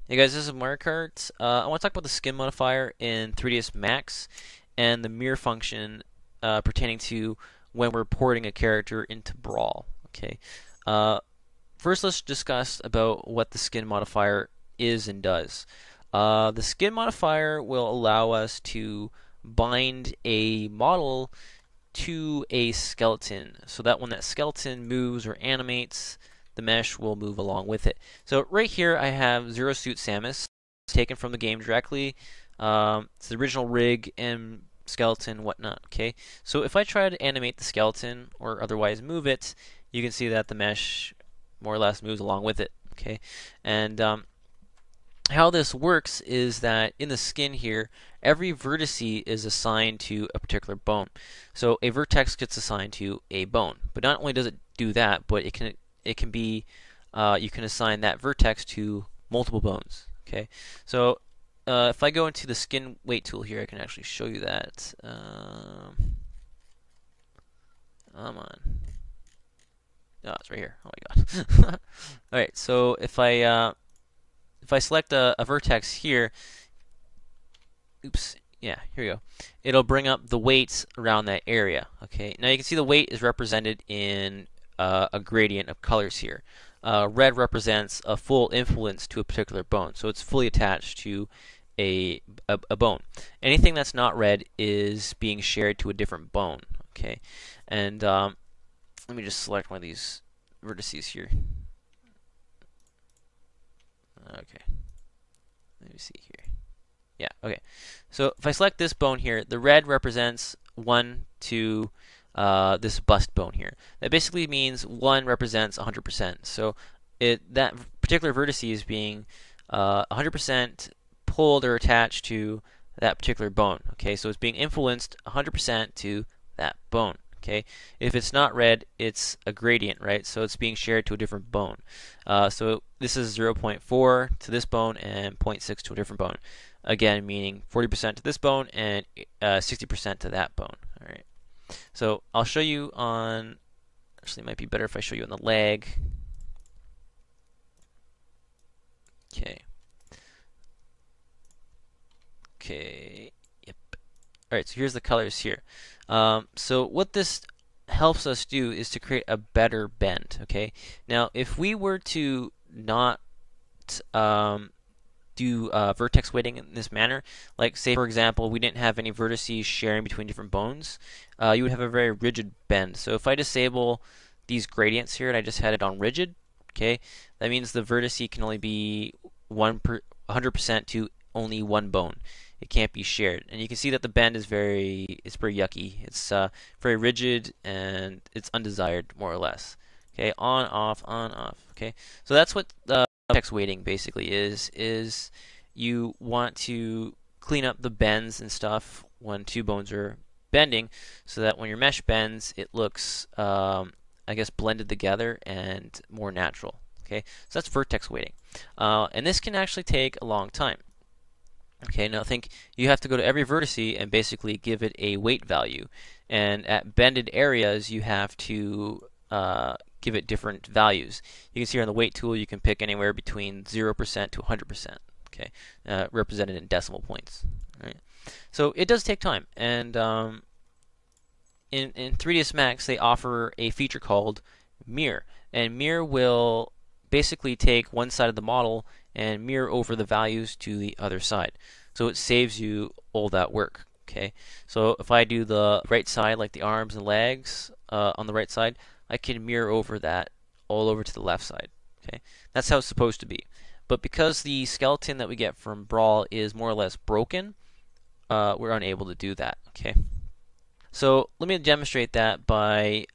Hey guys, this is Mario Kart. I want to talk about the skin modifier in 3ds Max and the mirror function pertaining to when we're porting a character into Brawl. Okay. Uh, First, let's discuss about what the skin modifier is and does. The skin modifier will allow us to bind a model to a skeleton so that when that skeleton moves or animates, the mesh will move along with it. So right here I have Zero Suit Samus taken from the game directly. It's the original rig and skeleton, whatnot. Okay, so if I try to animate the skeleton or otherwise move it, you can see that the mesh more or less moves along with it. Okay, and how this works is that in the skin here, every vertice is assigned to a particular bone. So a vertex gets assigned to a bone. But not only does it do that, but it can be you can assign that vertex to multiple bones. Okay, so if I go into the skin weight tool here, I can actually show you that. Come on. Oh, it's right here. Oh my god. All right, so if I select a vertex here, oops, yeah, here we go. It'll bring up the weights around that area. Okay, now you can see the weight is represented in a gradient of colors here. Red represents a full influence to a particular bone, so it's fully attached to a bone. Anything that's not red is being shared to a different bone. Okay, and let me just select one of these vertices here. Okay, let me see here. Yeah, okay. So if I select this bone here, the red represents 1 to this bust bone here. That basically means 1 represents 100%. So that particular vertice is being 100% pulled or attached to that particular bone. Okay, so it's being influenced 100% to that bone. Okay, if it's not red, it's a gradient, right? So it's being shared to a different bone. So this is 0.4 to this bone and 0.6 to a different bone. Again, meaning 40% to this bone and 60% to that bone. All right. So I'll show you on. Actually, it might be better if I show you on the leg. Okay. Okay. Yep. All right. So here's the colors here. So what this helps us do is to create a better bend. Okay. Now, if we were to not do vertex weighting in this manner, like say for example we didn't have any vertices sharing between different bones, you would have a very rigid bend. So if I disable these gradients here and I just had it on rigid, okay, that means the vertice can only be 100% to only one bone. It can't be shared, and you can see that the bend is very yucky. It's very rigid and it's undesired, more or less. Okay, on off on off. Okay, so that's what vertex weighting basically is you want to clean up the bends and stuff when two bones are bending, so that when your mesh bends, it looks I guess blended together and more natural. Okay, so that's vertex weighting, and this can actually take a long time. Okay, now think you have to go to every vertice and basically give it a weight value, and at bended areas you have to give it different values. You can see here on the weight tool you can pick anywhere between 0% to 100%. Okay, represented in decimal points. Right. So it does take time, and in 3ds Max they offer a feature called mirror, and mirror will basically take one side of the model and mirror over the values to the other side. So it saves you all that work. Okay, so if I do the right side, like the arms and legs on the right side, I can mirror over that all over to the left side. Okay, that's how it's supposed to be. But because the skeleton that we get from Brawl is more or less broken, we're unable to do that. Okay, so let me demonstrate that by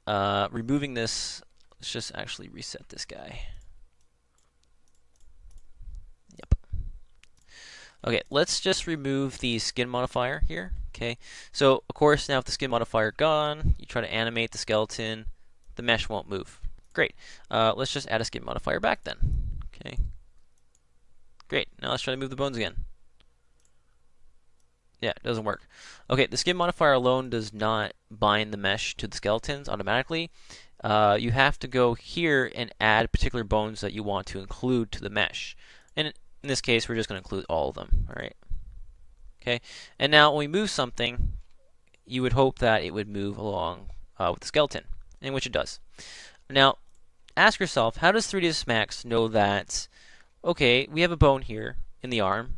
removing this. Let's just actually reset this guy. Yep. Okay, let's just remove the skin modifier here. Okay, so of course now with the skin modifier gone, you try to animate the skeleton, the mesh won't move. Great. Let's just add a skin modifier back then. Okay. Great. Now let's try to move the bones again. Yeah, it doesn't work. Okay, the skin modifier alone does not bind the mesh to the skeletons automatically. You have to go here and add particular bones that you want to include to the mesh. And In this case, we're just going to include all of them. All right. Okay. And now when we move something, you would hope that it would move along with the skeleton, in which it does. Now, ask yourself, how does 3ds Max know that, okay, we have a bone here in the arm,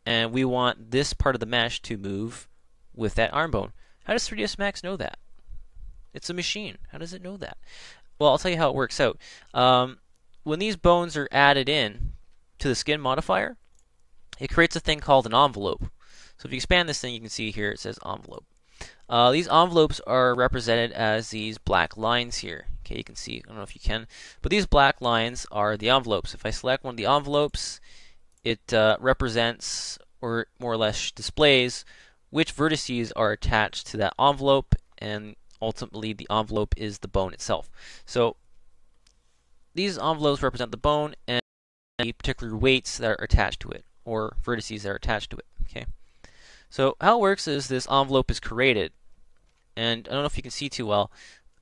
and we want this part of the mesh to move with that arm bone? How does 3ds Max know that? It's a machine. How does it know that? Well, I'll tell you how it works out. When these bones are added in to the skin modifier, it creates a thing called an envelope. So if you expand this thing, you can see here it says envelope. These envelopes are represented as these black lines here. Okay, you can see, I don't know if you can, but these black lines are the envelopes. If I select one of the envelopes, it represents, or more or less displays, which vertices are attached to that envelope, and ultimately the envelope is the bone itself. So these envelopes represent the bone and the particular weights that are attached to it, or vertices that are attached to it. Okay. So how it works is this envelope is created, and I don't know if you can see too well,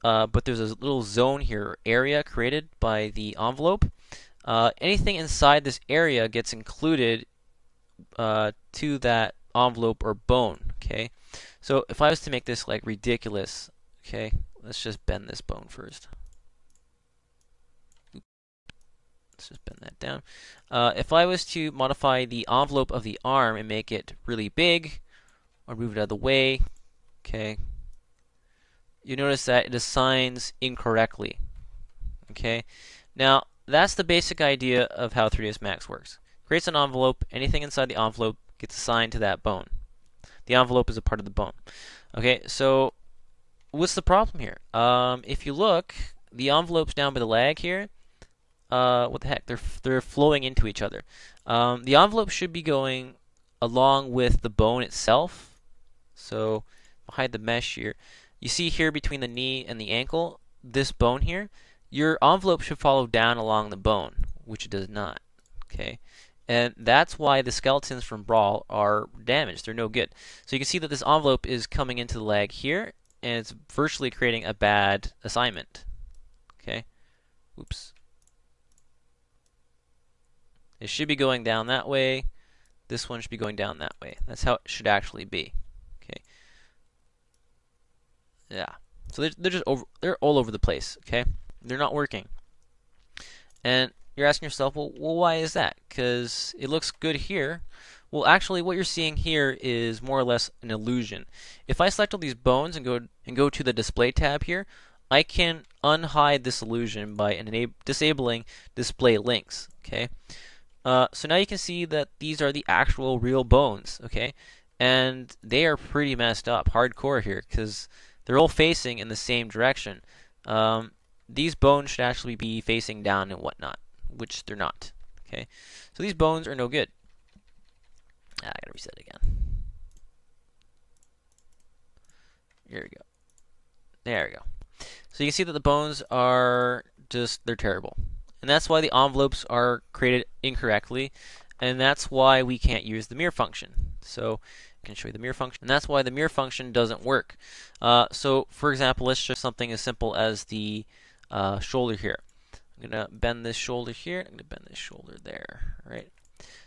but there's a little zone here, area created by the envelope. Anything inside this area gets included to that envelope or bone. Okay, so if I was to make this like ridiculous, okay, let's just bend this bone first. Let's just bend that down. If I was to modify the envelope of the arm and make it really big, or move it out of the way, okay, you notice that it assigns incorrectly. Okay, now that's the basic idea of how 3ds Max works. Creates an envelope, anything inside the envelope gets assigned to that bone. The envelope is a part of the bone. Okay, so what's the problem here? If you look, the envelopes down by the leg here, what the heck? They're flowing into each other. The envelope should be going along with the bone itself. So hide the mesh here. You see here between the knee and the ankle, this bone here, your envelope should follow down along the bone, which it does not. Okay, and that's why the skeletons from Brawl are damaged. They're no good. So you can see that this envelope is coming into the leg here, and it's virtually creating a bad assignment. Okay, oops. It should be going down that way. This one should be going down that way. That's how it should actually be. Okay. Yeah. So they're just they're all over the place. Okay. They're not working. And you're asking yourself, well, why is that? Because it looks good here. Well, actually, what you're seeing here is more or less an illusion. If I select all these bones and go to the display tab here, I can unhide this illusion by disabling display links. Okay. So now you can see that these are the actual real bones, okay? And they are pretty messed up, hardcore here, because they're all facing in the same direction. These bones should actually be facing down and whatnot, which they're not, okay? So these bones are no good. I gotta reset again. Here we go. There we go. So you can see that the bones are they're terrible. And that's why the envelopes are created incorrectly, and that's why we can't use the mirror function. So I can show you the mirror function, and that's why the mirror function doesn't work. So for example, let's show something as simple as the shoulder here. I'm going to bend this shoulder here, I'm going to bend this shoulder there, right?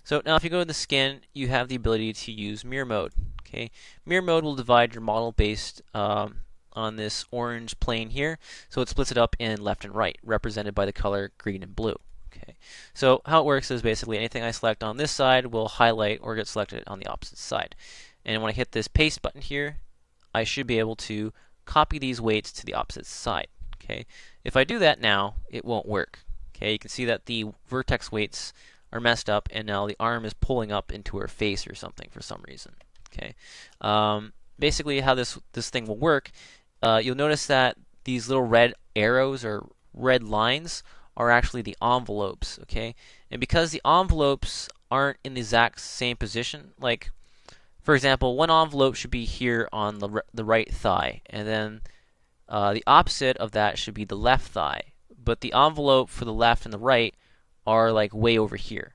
So now if you go to the skin, you have the ability to use mirror mode. Okay, mirror mode will divide your model based on this orange plane here, so it splits it up in left and right, represented by the color green and blue. Okay, so how it works is basically anything I select on this side will highlight or get selected on the opposite side. And when I hit this paste button here, I should be able to copy these weights to the opposite side. Okay, if I do that now, it won't work. Okay, you can see that the vertex weights are messed up, and now the arm is pulling up into her face or something for some reason. Okay, basically how this thing will work. You'll notice that these little red arrows or red lines are actually the envelopes, okay? And because the envelopes aren't in the exact same position, like, for example, one envelope should be here on the right thigh, and then the opposite of that should be the left thigh. But the envelope for the left and the right are like way over here,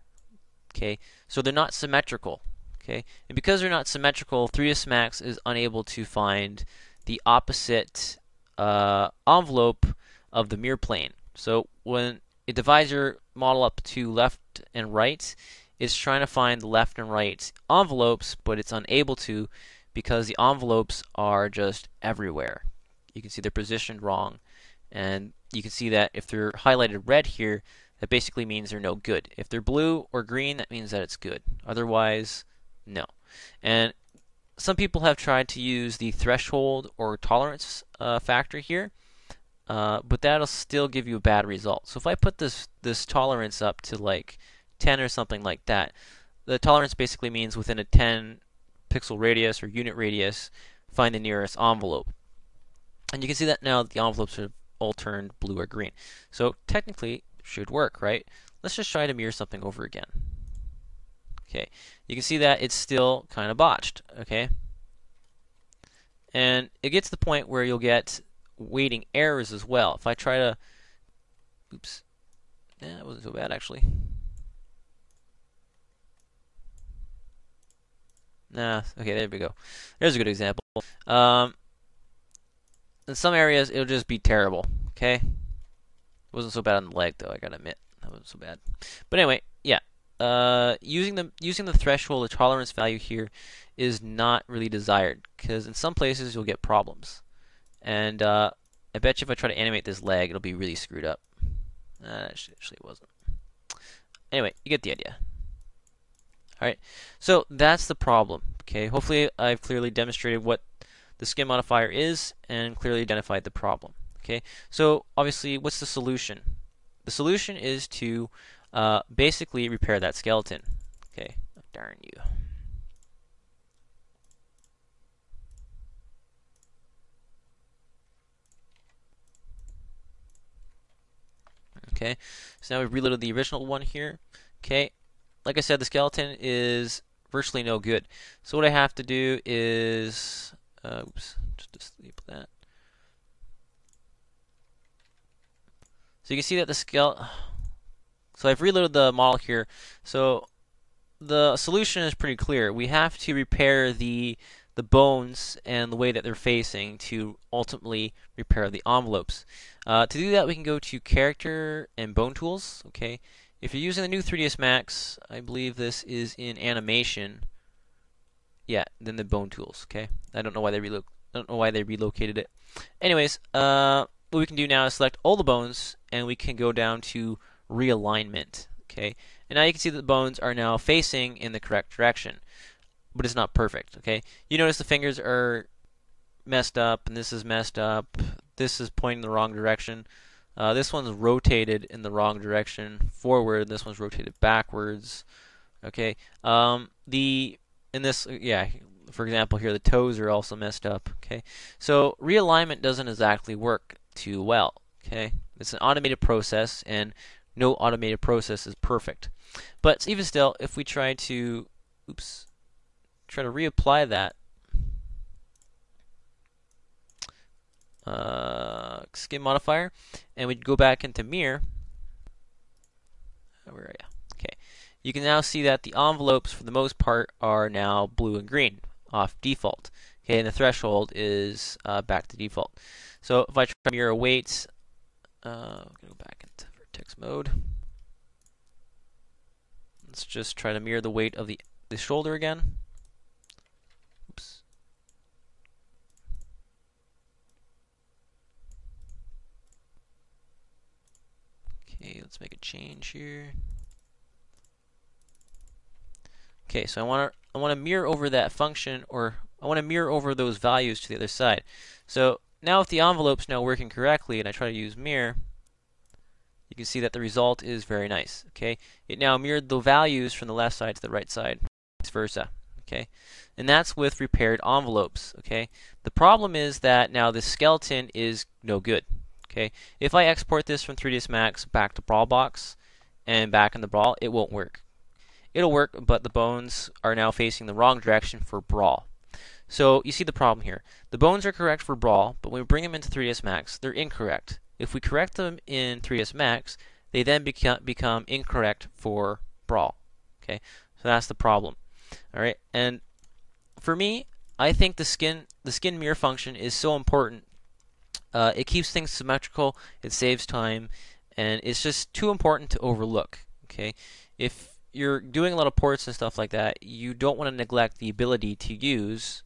okay? So they're not symmetrical, okay? And because they're not symmetrical, 3ds Max is unable to find the opposite envelope of the mirror plane. So when it divides your model up to left and right, it's trying to find the left and right envelopes, but it's unable to because the envelopes are just everywhere. You can see they're positioned wrong, and you can see that if they're highlighted red here, that basically means they're no good. If they're blue or green, that means that it's good. Otherwise, no. And some people have tried to use the threshold or tolerance factor here, but that'll still give you a bad result. So if I put this tolerance up to like 10 or something like that, the tolerance basically means within a 10 pixel radius or unit radius, find the nearest envelope. And you can see that now the envelopes have all turned blue or green. So technically, it should work, right? Let's just try to mirror something over again. Okay, you can see that it's still kind of botched, okay? And it gets to the point where you'll get weighting errors as well. If I try to, oops, yeah, it wasn't so bad actually. Nah, okay, there we go. There's a good example. In some areas, it'll just be terrible, okay? It wasn't so bad on the leg, though, I gotta admit. That wasn't so bad. But anyway, yeah. Using the threshold or tolerance value here is not really desired, because in some places you'll get problems. And I bet you if I try to animate this leg, it'll be really screwed up. Actually, it wasn't. Anyway, you get the idea. Alright, so that's the problem. Okay, hopefully I've clearly demonstrated what the skin modifier is and clearly identified the problem. Okay, so obviously, what's the solution? The solution is to basically repair that skeleton. Okay, darn you. Okay, so now we've reloaded the original one here. Okay, like I said, the skeleton is virtually no good. So what I have to do is, oops, just disable that. So you can see that the so I've reloaded the model here. So the solution is pretty clear. We have to repair the bones and the way that they're facing to ultimately repair the envelopes. To do that, we can go to Character and Bone Tools. Okay, if you're using the new 3ds Max, I believe this is in Animation. Yeah, then the Bone Tools. Okay, I don't know why they relocated it. Anyways, what we can do now is select all the bones, and we can go down to Realignment. Okay, and now you can see that the bones are now facing in the correct direction, but it's not perfect. Okay, you notice the fingers are messed up, and this is messed up. This is pointing in the wrong direction. This one's rotated in the wrong direction forward. This one's rotated backwards. Okay, yeah, for example here, the toes are also messed up. Okay, so realignment doesn't exactly work too well. Okay, it's an automated process, and no automated process is perfect. But even still, if we try to, try to reapply that skin modifier, and we go back into mirror. Where are you? Okay, you can now see that the envelopes, for the most part, are now blue and green off default. Okay, and the threshold is back to default. So if I try to mirror weights, I'm gonna go back into vertex mode. Let's just try to mirror the weight of the shoulder again. Oops. Okay, let's make a change here. Okay, so I want to mirror over that function, or I want to mirror over those values to the other side. So now if the envelope's now working correctly and I try to use mirror, you can see that the result is very nice. Okay, it now mirrored the values from the left side to the right side, vice versa. Okay, and that's with repaired envelopes. Okay, the problem is that now the skeleton is no good. Okay, if I export this from 3ds Max back to Brawlbox and back in the Brawl, it won't work. It'll work, but the bones are now facing the wrong direction for Brawl. So you see the problem here. The bones are correct for Brawl, but when we bring them into 3ds Max, they're incorrect. If we correct them in 3ds Max, they then become incorrect for Brawl. Okay, so that's the problem. All right, and for me, I think the skin mirror function is so important. It keeps things symmetrical, it saves time, and it's just too important to overlook. Okay, if you're doing a lot of ports and stuff like that, you don't want to neglect the ability to use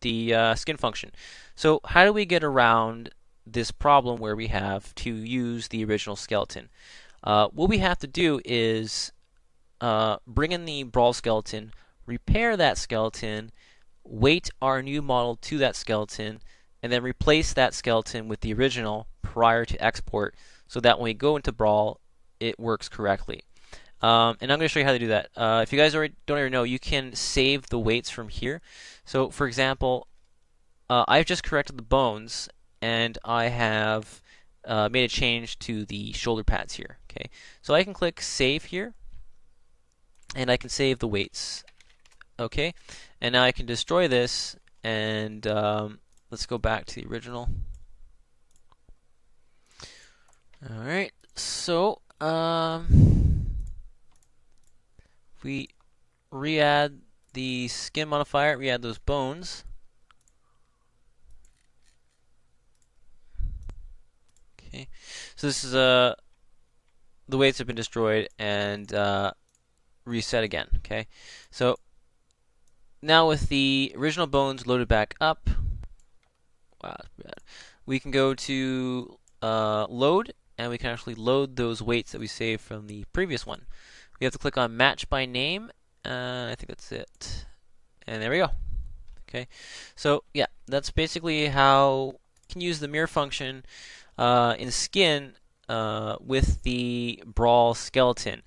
the skin function. So how do we get around this problem where we have to use the original skeleton? What we have to do is bring in the Brawl skeleton, repair that skeleton, weight our new model to that skeleton, and then replace that skeleton with the original prior to export, so that when we go into Brawl, it works correctly. And I'm going to show you how to do that. If you guys don't already know, you can save the weights from here. So, for example, I've just corrected the bones, and I have made a change to the shoulder pads here. Okay, so I can click Save here, and I can save the weights. Okay, and now I can destroy this, and let's go back to the original. All right, so we re-add the skin modifier, re-add those bones. Okay, so this is the weights have been destroyed and reset again. Okay, so now with the original bones loaded back up, wow, that's bad. We can go to load, and we can actually load those weights that we saved from the previous one. We have to click on match by name. I think that's it, and there we go. Okay, so yeah, that's basically how you can use the mirror function in skin with the Brawl skeleton.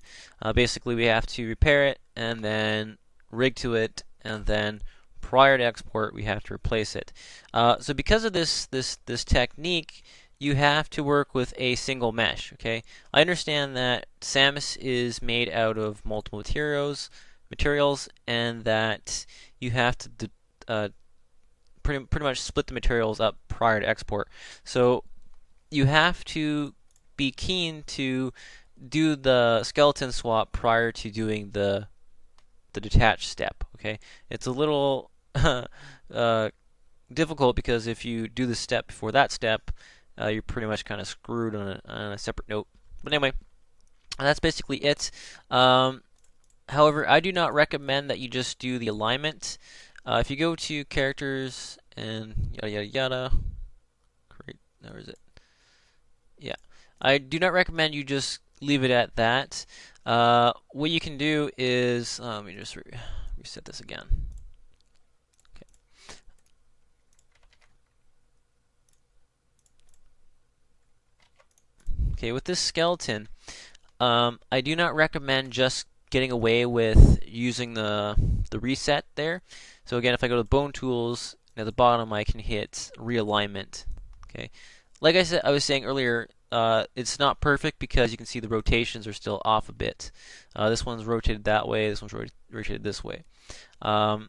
Basically, we have to repair it and then rig to it, and then prior to export, we have to replace it. So because of this technique, you have to work with a single mesh. Okay, I understand that Samus is made out of multiple materials, and that you have to pretty much split the materials up prior to export. So you have to be keen to do the skeleton swap prior to doing the detach step. Okay, it's a little difficult, because if you do the step before that step, you're pretty much kind of screwed on a separate note. But anyway, that's basically it. However, I do not recommend that you just do the alignment. If you go to characters and yada yada yada, great, where is it? Yeah, I do not recommend you just leave it at that. What you can do is, let me just reset this again. Okay, with this skeleton, I do not recommend just getting away with using the reset there. So again, if I go to Bone Tools, at the bottom I can hit Realignment. Okay, like I was saying earlier, it's not perfect because you can see the rotations are still off a bit. This one's rotated that way, this one's rotated this way. I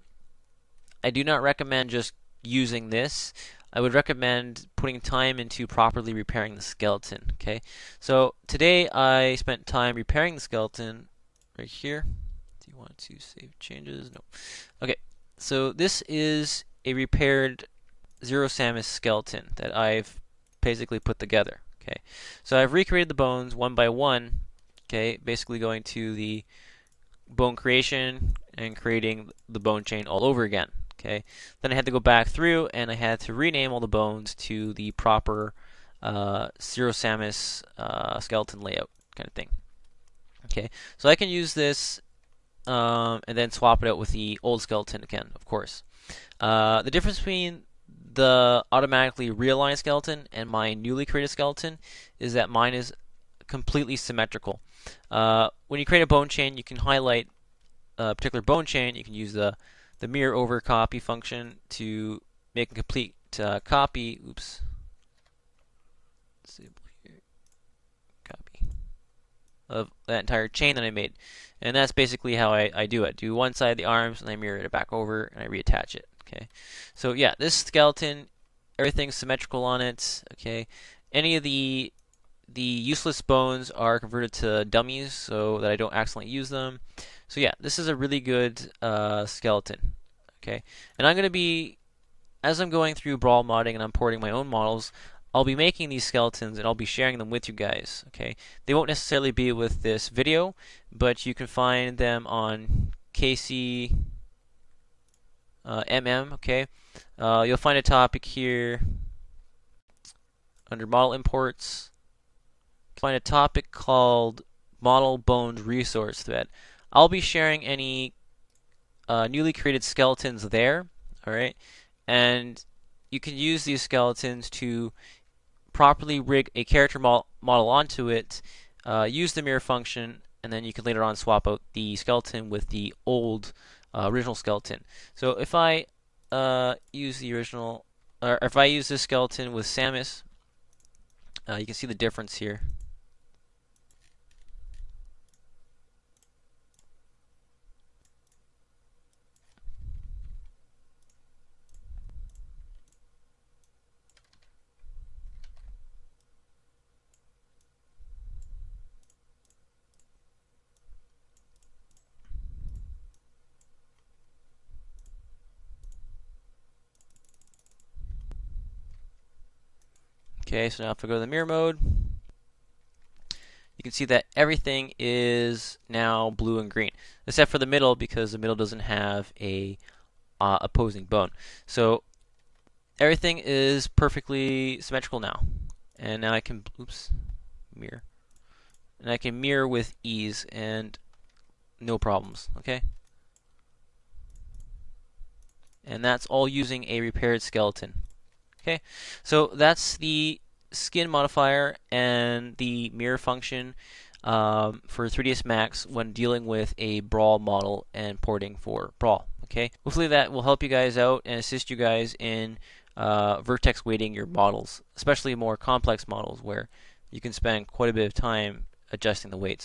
do not recommend just using this. I would recommend putting time into properly repairing the skeleton. Okay, so today I spent time repairing the skeleton right here. Do you want to save changes? No. Okay, so this is a repaired Zero Samus skeleton that I've basically put together. Okay, so I've recreated the bones one by one. Okay, basically going to the bone creation and creating the bone chain all over again. Okay, then I had to go back through and I had to rename all the bones to the proper Zero Samus skeleton layout kind of thing. Okay, so I can use this and then swap it out with the old skeleton again, of course. The difference between the automatically realigned skeleton and my newly created skeleton is that mine is completely symmetrical. When you create a bone chain, you can highlight a particular bone chain. You can use the mirror over copy function to make a complete copy. Oops. Disable here. Copy of that entire chain that I made, and that's basically how I do it. Do one side of the arms, and I mirror it back over, and I reattach it. Okay. So yeah, this skeleton, everything's symmetrical on it. Okay. Any of the useless bones are converted to dummies so that I don't accidentally use them. So yeah, this is a really good skeleton. Okay, and I'm going to be, as I'm going through Brawl modding and I'm porting my own models, I'll be making these skeletons and I'll be sharing them with you guys. Okay, they won't necessarily be with this video, but you can find them on KC MM. Okay, you'll find a topic here under model imports. Find a topic called model bones resource thread. I'll be sharing any newly created skeletons there. All right, and you can use these skeletons to properly rig a character model onto it, use the mirror function, and then you can later on swap out the skeleton with the old original skeleton. So if I use the original, or if I use this skeleton with Samus, you can see the difference here. Okay, so now if I go to the mirror mode, you can see that everything is now blue and green, except for the middle, because the middle doesn't have a opposing bone. So everything is perfectly symmetrical now. And now I can, mirror. And I can mirror with ease and no problems, okay? And that's all using a repaired skeleton. Okay, so that's the skin modifier and the mirror function for 3ds Max when dealing with a Brawl model and porting for Brawl. Okay, hopefully that will help you guys out and assist you guys in vertex weighting your models, especially more complex models where you can spend quite a bit of time adjusting the weights.